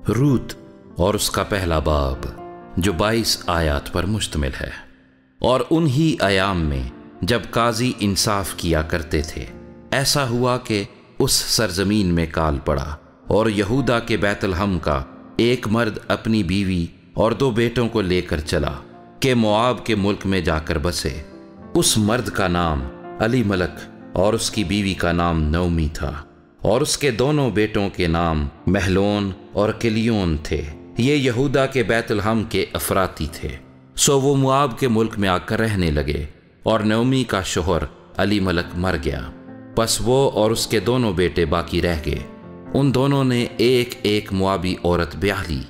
روت اور اس کا پہلا باب جو 22 آیات پر مشتمل ہے۔ اور انہی ایام میں جب قاضی انصاف کیا کرتے تھے، ایسا ہوا کہ اس سرزمین میں کال پڑا، اور یہودا کے بیت لحم کا ایک مرد اپنی بیوی اور 2 بیٹوں کو لے کر چلا کہ موآب کے ملک میں جا کر بسے۔ اس مرد کا نام علی ملک اور اس کی بیوی کا نام نعومی تھا، اور اس کے دونوں بیٹوں کے نام مہلون اور کلیون تھے۔ یہ یہودا کے بیت لحم کے افراتی تھے۔ سو وہ موآب کے ملک میں آ کر رہنے لگے، اور نعومی کا شوہر علی ملک مر گیا، پس وہ اور اس کے دونوں بیٹے باقی رہ گئے۔ ان دونوں نے ایک موآبی عورت بیاہ لی،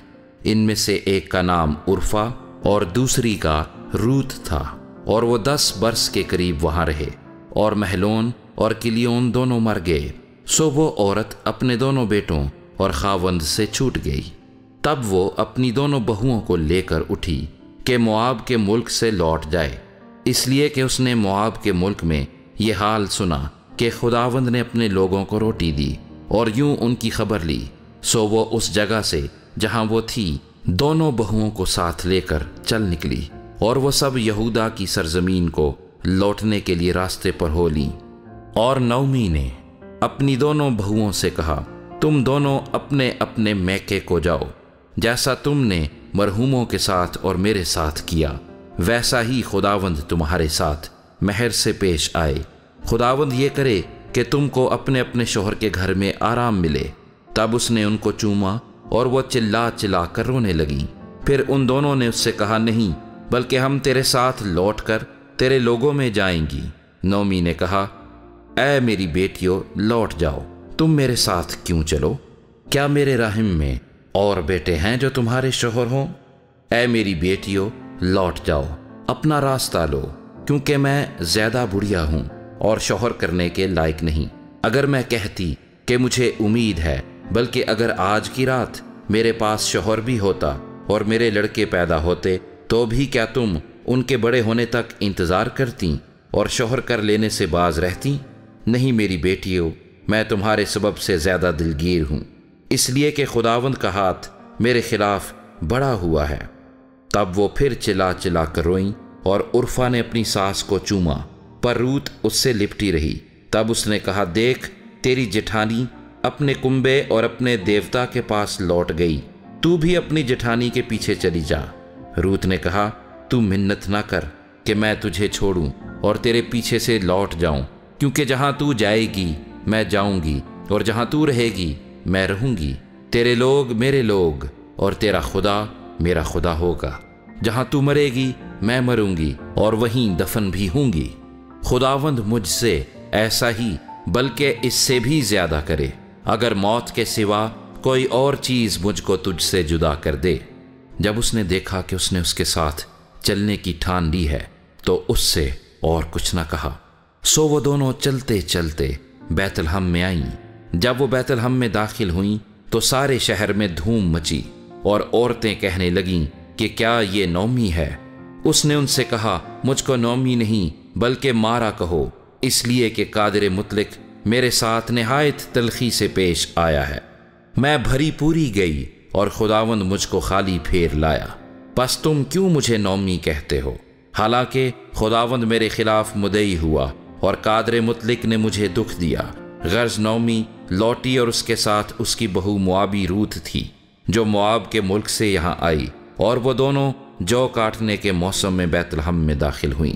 ان میں سے ایک کا نام عرفہ اور دوسری کا روت تھا، اور وہ 10 برس کے قریب وہاں رہے، اور مہلون اور کلیون دونوں مر گئے۔ سو وہ عورت اپنے دونوں بیٹوں اور خاوند سے چھوٹ گئی۔ تب وہ اپنی دونوں بہوؤں کو لے کر اٹھی کہ موآب کے ملک سے لوٹ جائے، اس لیے کہ اس نے موآب کے ملک میں یہ حال سنا کہ خداوند نے اپنے لوگوں کو روٹی دی، اور یوں ان کی خبر لی۔ سو وہ اس جگہ سے جہاں وہ تھی دونوں بہوؤں کو ساتھ لے کر چل نکلی، اور وہ سب یہودا کی سرزمین کو لوٹنے کے لیے راستے پر ہو لیں۔ اور نعومی نے اپنی دونوں بہوؤں سے کہا، تم دونوں اپنے اپنے میکے کو جاؤ، جیسا تم نے مرحوموں کے ساتھ اور میرے ساتھ کیا، ویسا ہی خداوند تمہارے ساتھ مہر سے پیش آئے۔ خداوند یہ کرے کہ تم کو اپنے اپنے شوہر کے گھر میں آرام ملے۔ تب اس نے ان کو چوما، اور وہ چلا چلا کر رونے لگیں۔ پھر ان دونوں نے اس سے کہا، نہیں، بلکہ ہم تیرے ساتھ لوٹ کر تیرے لوگوں میں جائیں گی۔ نعومی نے کہا، اے میری بیٹیوں، لوٹ جاؤ، تم میرے ساتھ کیوں چلو؟ کیا میرے رحم میں اور بیٹے ہیں جو تمہارے شوہر ہوں؟ اے میری بیٹیوں، لوٹ جاؤ، اپنا راستہ لو، کیونکہ میں زیادہ بڑھیا ہوں اور شوہر کرنے کے لائق نہیں۔ اگر میں کہتی کہ مجھے امید ہے، بلکہ اگر آج کی رات میرے پاس شوہر بھی ہوتا اور میرے لڑکے پیدا ہوتے، تو بھی کیا تم ان کے بڑے ہونے تک انتظار کرتی اور شوہر کر لینے سے باز رہتی؟ نہیں میری بیٹیوں، میں تمہارے سبب سے زیادہ دلگیر ہوں، اس لیے کہ خداوند کا ہاتھ میرے خلاف بڑا ہوا ہے۔ تب وہ پھر چلا چلا کر روئیں، اور عرفہ نے اپنی ساس کو چوما، پر روت اس سے لپٹی رہی۔ تب اس نے کہا، دیکھ، تیری جٹھانی اپنے کنبے اور اپنے دیوتا کے پاس لوٹ گئی، تو بھی اپنی جٹھانی کے پیچھے چلی جا۔ روت نے کہا، تو منت نہ کر کہ میں تجھے چھوڑوں اور تیرے پیچھے سے لوٹ جاؤں، کیونکہ جہاں تو جائے گی میں جاؤں گی، اور جہاں تو رہے گی میں رہوں گی۔ تیرے لوگ میرے لوگ اور تیرا خدا میرا خدا ہوگا۔ جہاں تو مرے گی میں مروں گی، اور وہیں دفن بھی ہوں گی۔ خداوند مجھ سے ایسا ہی بلکہ اس سے بھی زیادہ کرے، اگر موت کے سوا کوئی اور چیز مجھ کو تجھ سے جدا کر دے۔ جب اس نے دیکھا کہ اس نے اس کے ساتھ چلنے کی ٹھان لی ہے، تو اس سے اور کچھ نہ کہا۔ سو وہ دونوں چلتے چلتے بیت لحم میں آئیں۔ جب وہ بیت لحم میں داخل ہوئیں تو سارے شہر میں دھوم مچی، اور عورتیں کہنے لگیں کہ کیا یہ نعومی ہے؟ اس نے ان سے کہا، مجھ کو نعومی نہیں بلکہ مارا کہو، اس لیے کہ قادر مطلق میرے ساتھ نہایت تلخی سے پیش آیا ہے۔ میں بھری پوری گئی اور خداوند مجھ کو خالی پھیر لایا، پس تم کیوں مجھے نعومی کہتے ہو؟ حالانکہ خداوند میرے خلاف مدعی ہوا، اور قادر مطلق نے مجھے دکھ دیا۔ غرض نعومی لوٹی، اور اس کے ساتھ اس کی بہو موآبی روت تھی، جو موآب کے ملک سے یہاں آئی، اور وہ دونوں جو کاٹنے کے موسم میں بیت لحم میں داخل ہوئیں۔